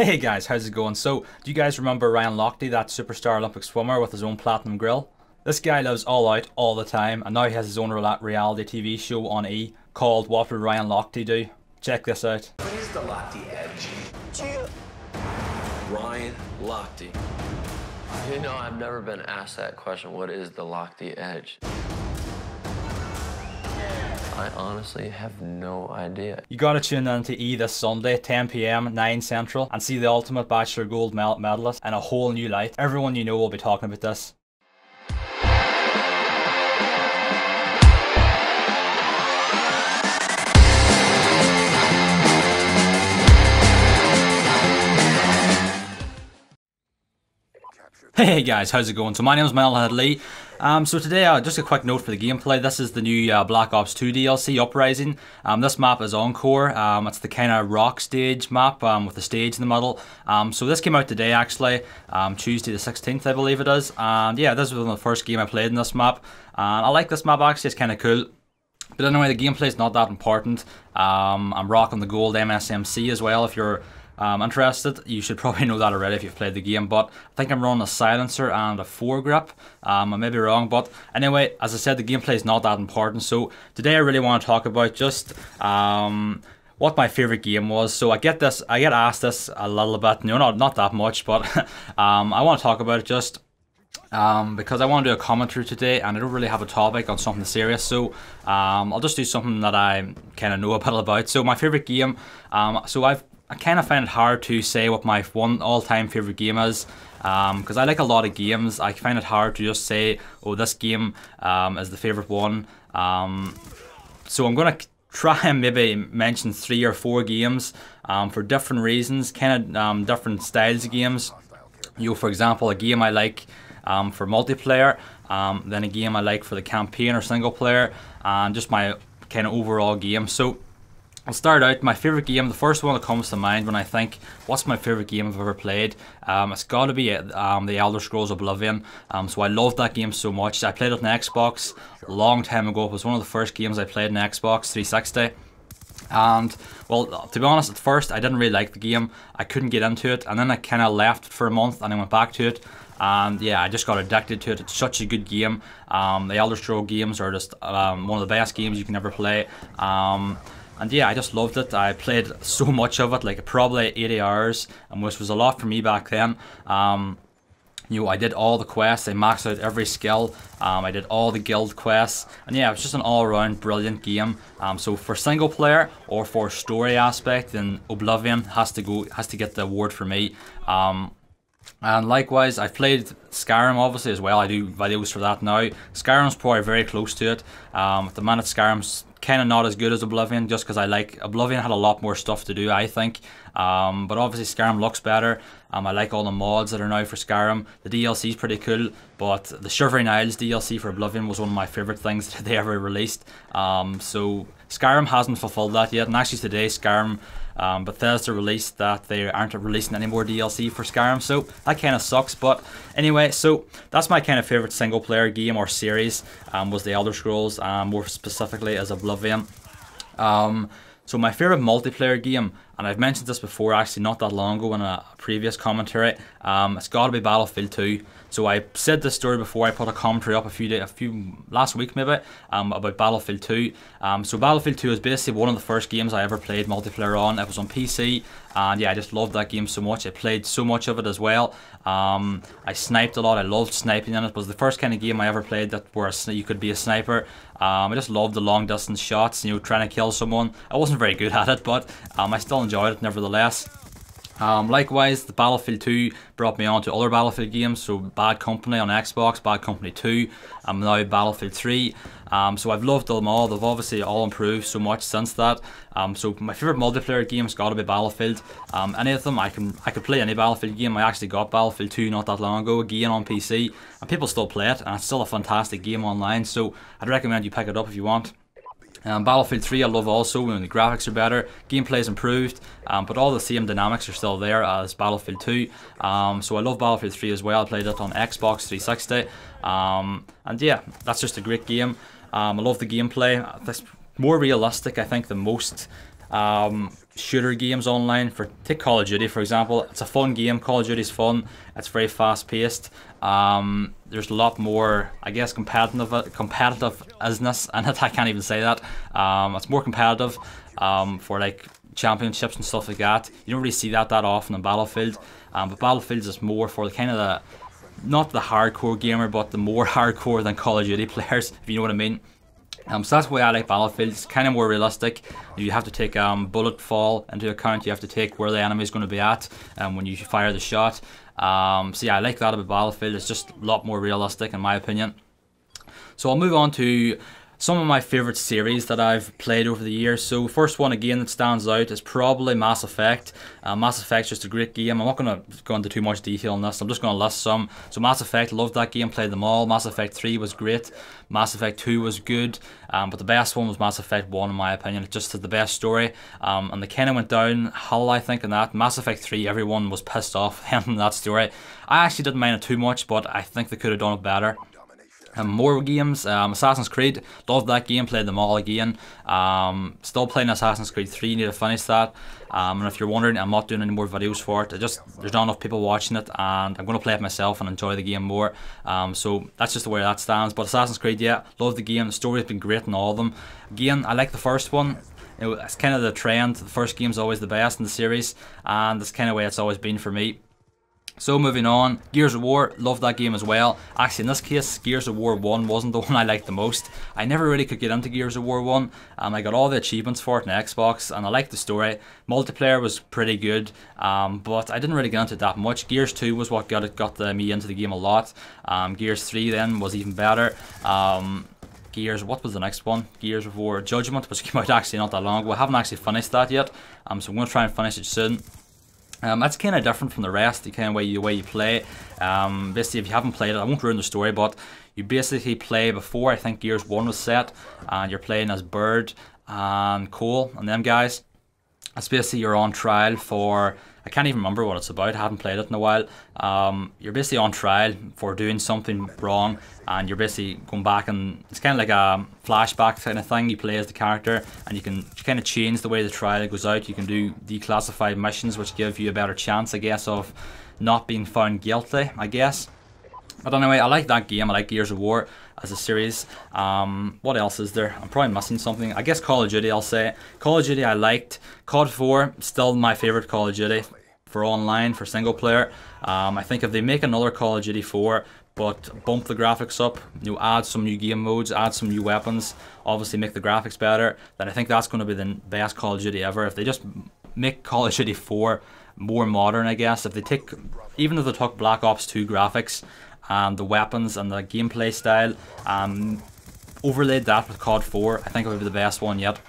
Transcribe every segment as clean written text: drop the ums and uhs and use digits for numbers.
Hey guys, how's it going? So, do you guys remember Ryan Lochte, that superstar Olympic swimmer with his own platinum grill? This guy lives all out all the time, and now he has his own reality TV show on E called What Would Ryan Lochte Do? Check this out. What is the Lochte edge? Ryan Lochte. You know, I've never been asked that question. What is the Lochte edge? I honestly have no idea. You gotta tune in to E this Sunday, 10 PM, 9 Central, and see the ultimate Bachelor Gold medalist in a whole new light. Everyone you know will be talking about this. Hey guys, how's it going? So my name is Melhead Lee. So today, just a quick note for the gameplay. This is the new Black Ops 2 DLC, Uprising. This map is Encore. It's the kind of rock stage map with the stage in the middle. So this came out today actually, Tuesday the 16th I believe it is. And yeah, this was the first game I played in this map. And I like this map actually, it's kind of cool. But anyway, the gameplay is not that important. I'm rocking the gold MSMC as well. If you're interested, you should probably know that already if you've played the game, but I think I'm running a silencer and a foregrip. I may be wrong, but anyway, as I said, the gameplay is not that important. So today I really want to talk about just what my favorite game was. So I get asked this a little bit, not that much, but I want to talk about it just because I want to do a commentary today and I don't really have a topic on something serious, so I'll just do something that I kind of know a bit about. So my favorite game, I kind of find it hard to say what my one all-time favorite game is, because I like a lot of games. I find it hard to just say, oh, this game is the favorite one. So I'm going to try and maybe mention 3 or 4 games for different reasons, kind of different styles of games. For example, a game I like for multiplayer, then a game I like for the campaign or single player, and just my kind of overall game. So I'll start out, my favourite game, the first one that comes to mind when I think, what's my favourite game I've ever played? It's got to be the Elder Scrolls Oblivion. So I loved that game so much. I played it on Xbox a long time ago. It was one of the first games I played on Xbox 360. And, well, to be honest, at first I didn't really like the game. I couldn't get into it, and then I kind of left it for a month and I went back to it. And yeah, I just got addicted to it. It's such a good game. The Elder Scrolls games are just one of the best games you can ever play. And yeah, I just loved it. I played so much of it, like probably 80 hours, which was a lot for me back then. I did all the quests, I maxed out every skill, I did all the guild quests, and yeah, it was just an all-around brilliant game. So for single player or for story aspect, then Oblivion has to get the award for me. And likewise, I've played Skyrim obviously as well. I do videos for that now. Skyrim's probably very close to it. At the minute, Skyrim's kind of not as good as Oblivion, just because Oblivion had a lot more stuff to do, I think. But obviously Skyrim looks better. I like all the mods that are now for Skyrim. The DLC is pretty cool, but the Shivering Isles DLC for Oblivion was one of my favourite things that they ever released. So Skyrim hasn't fulfilled that yet, and actually today Skyrim, Bethesda released that they aren't releasing any more DLC for Skyrim, so that kind of sucks. But anyway, so that's my kind of favourite single player game or series, was the Elder Scrolls, more specifically as Oblivion. So my favourite multiplayer game, and I've mentioned this before actually not that long ago in a previous commentary, it's got to be Battlefield 2. So I said this story before. I put a commentary up last week maybe, about Battlefield 2. So Battlefield 2 is basically one of the first games I ever played multiplayer on. It was on PC, and yeah, I just loved that game so much. I played so much of it as well. I sniped a lot. I loved sniping in it. It was the first kind of game I ever played where you could be a sniper. I just loved the long distance shots, trying to kill someone. I wasn't very good at it, but I still enjoyed it nevertheless. Likewise, the Battlefield 2 brought me on to other Battlefield games, so Bad Company on Xbox, Bad Company 2, and now Battlefield 3. So I've loved them all. They've obviously all improved so much since that. So my favourite multiplayer game's got to be Battlefield. Any of them, I could play any Battlefield game. I actually got Battlefield 2 not that long ago, again on PC, and people still play it, and it's still a fantastic game online, so I'd recommend you pick it up if you want. Battlefield 3 I love also, when the graphics are better, gameplay's improved, but all the same dynamics are still there as Battlefield 2. So I love Battlefield 3 as well. I played it on Xbox 360, and yeah, that's just a great game. I love the gameplay. It's more realistic, I think, than most shooter games online. Take Call of Duty for example. It's a fun game. Call of Duty's fun. It's very fast paced. There's a lot more, I guess, competitiveness in it. I can't even say that. It's more competitive for like championships and stuff like that. You don't really see that often in Battlefield. But Battlefield is more for the kind of the, not the hardcore gamer, but the more hardcore than Call of Duty players, if you know what I mean. So that's why I like Battlefield. It's kind of more realistic. You have to take bullet fall into account. You have to take where the enemy is going to be at when you fire the shot. So yeah, I like that about Battlefield. It's just a lot more realistic in my opinion. So I'll move on to some of my favourite series that I've played over the years. So first one again that stands out is probably Mass Effect. Mass Effect's just a great game. I'm not going to go into too much detail on this. I'm just going to list some. So Mass Effect, loved that game, played them all. Mass Effect 3 was great. Mass Effect 2 was good. But the best one was Mass Effect 1 in my opinion. It just had the best story. And they kind of went downhill, I think, in that. Mass Effect 3, everyone was pissed off in that story. I actually didn't mind it too much, but I think they could have done it better. More games, Assassin's Creed, loved that game, played them all again. Still playing Assassin's Creed 3, need to finish that. And if you're wondering, I'm not doing any more videos for it. There's not enough people watching it, and I'm going to play it myself and enjoy the game more. So that's just the way that stands. But Assassin's Creed, yeah, love the game. The story has been great in all of them. Again, I like the first one. It's kind of the trend. The first game's always the best in the series, and that's kind of the way it's always been for me. So moving on, Gears of War, love that game as well. Actually in this case, Gears of War 1 wasn't the one I liked the most. I never really could get into Gears of War 1. I got all the achievements for it on Xbox and I liked the story. Multiplayer was pretty good, but I didn't really get into it that much. Gears 2 was what got me into the game a lot. Gears 3 then was even better. Gears, what was the next one? Gears of War Judgment, which came out actually not that long ago. I haven't actually finished that yet, so I'm going to try and finish it soon. That's kind of different from the rest, the kind of way you play. Basically, if you haven't played it, I won't ruin the story, but you basically play before, I think Gears 1 was set, and you're playing as Bird and Cole and them guys. It's basically you're on trial for, I can't even remember what it's about, I haven't played it in a while. You're basically on trial for doing something wrong, and you're basically going back, and it's kind of like a flashback kind of thing. You play as the character, and you can kind of change the way the trial goes out. You can do declassified missions, which give you a better chance, I guess, of not being found guilty, I guess. But anyway, I like that game. I like Gears of War as a series. What else is there? I'm probably missing something. I guess Call of Duty, I'll say. Call of Duty I liked. COD 4, still my favourite Call of Duty for online, for single player. I think if they make another Call of Duty 4, but bump the graphics up, add some new game modes, add some new weapons, obviously make the graphics better, then I think that's going to be the best Call of Duty ever. If they just make Call of Duty 4 more modern, I guess, if they take, even if they took Black Ops 2 graphics and the weapons and the gameplay style, overlaid that with COD 4, I think it would be the best one yet.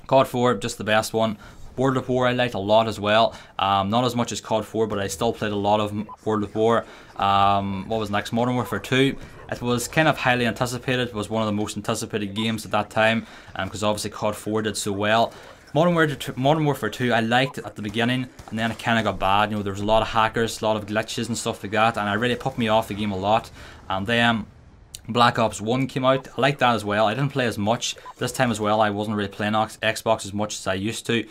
COD 4, just the best one. World of War I liked a lot as well. Not as much as COD 4, but I still played a lot of World of War. What was next? Modern Warfare 2. It was kind of highly anticipated. It was one of the most anticipated games at that time, because obviously COD 4 did so well. Modern Warfare 2 I liked at the beginning, and then it kind of got bad. There was a lot of hackers, a lot of glitches and stuff like that, and it really put me off the game a lot. And then Black Ops 1 came out. I liked that as well. I didn't play as much this time as well. I wasn't really playing Xbox as much as I used to.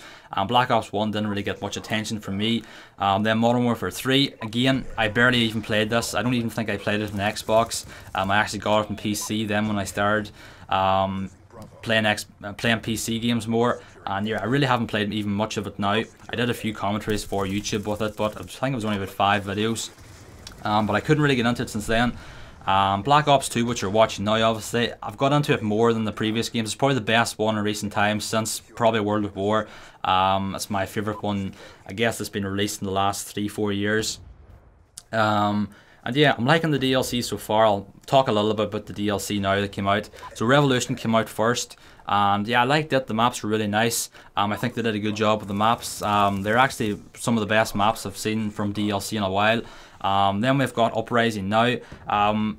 Black Ops 1 didn't really get much attention from me. Then Modern Warfare 3, again, I barely even played this. I don't even think I played it on Xbox. I actually got it on PC then when I started playing PC games more. And yeah, I really haven't played even much of it now. I did a few commentaries for YouTube with it, but I think it was only about 5 videos. But I couldn't really get into it since then. Black Ops 2, which you're watching now, obviously, I've got into it more than the previous games. It's probably the best one in recent times, since probably World of War. It's my favourite one, I guess, that's been released in the last 3-4 years. And yeah, I'm liking the DLC so far. I'll talk a little bit about the DLC now that came out. So Revolution came out first, and yeah, I liked it. The maps were really nice. I think they did a good job with the maps. They're actually some of the best maps I've seen from DLC in a while. Then we've got Uprising now.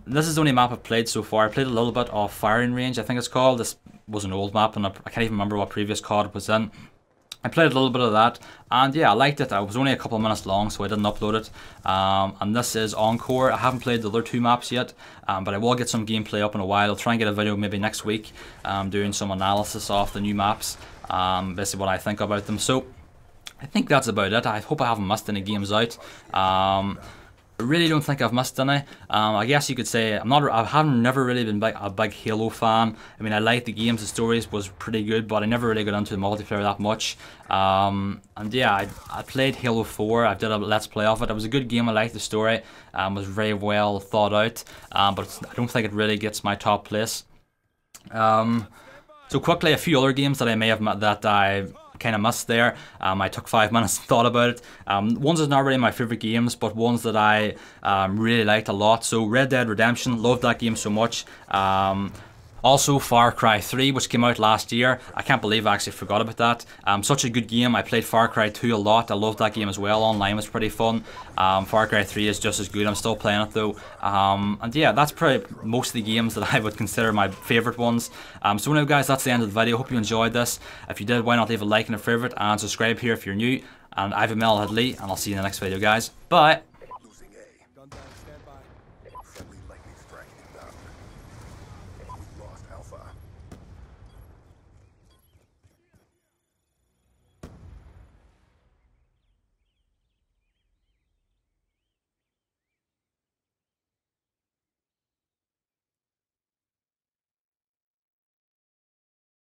This is the only map I've played so far. I played a little bit of Firing Range, I think it's called. This was an old map, and I can't even remember what previous COD it was in. I played a little bit of that, and yeah, I liked it. It was only a couple of minutes long, so I didn't upload it. And this is Encore. I haven't played the other 2 maps yet, but I will get some gameplay up in a while. I'll try and get a video maybe next week, doing some analysis of the new maps. basically what I think about them. So I think that's about it. I hope I haven't missed any games out. I really don't think I've missed any. I guess you could say I haven't never really been a big Halo fan. I mean, I liked the games, the stories was pretty good, but I never really got into the multiplayer that much. And yeah, I played Halo 4. I did a Let's Play of it. It was a good game. I liked the story. It was very well thought out. But I don't think it really gets my top place. So quickly, a few other games that I may have that I kind of missed there. I took 5 minutes and thought about it. Ones that are not really my favorite games, but ones that I really liked a lot. So Red Dead Redemption, loved that game so much. Also Far Cry 3, which came out last year. I can't believe I actually forgot about that. Such a good game. I played Far Cry 2 a lot. I loved that game as well. Online was pretty fun. Far Cry 3 is just as good. I'm still playing it though. And yeah, that's probably most of the games that I would consider my favourite ones. So anyway guys, that's the end of the video. Hope you enjoyed this. If you did, why not leave a like and a favourite and subscribe here if you're new. And I've been Mel Lee, and I'll see you in the next video guys. Bye! Losing A. Gun down, stand by. Friendly lightning strike inbound. We lost Alpha.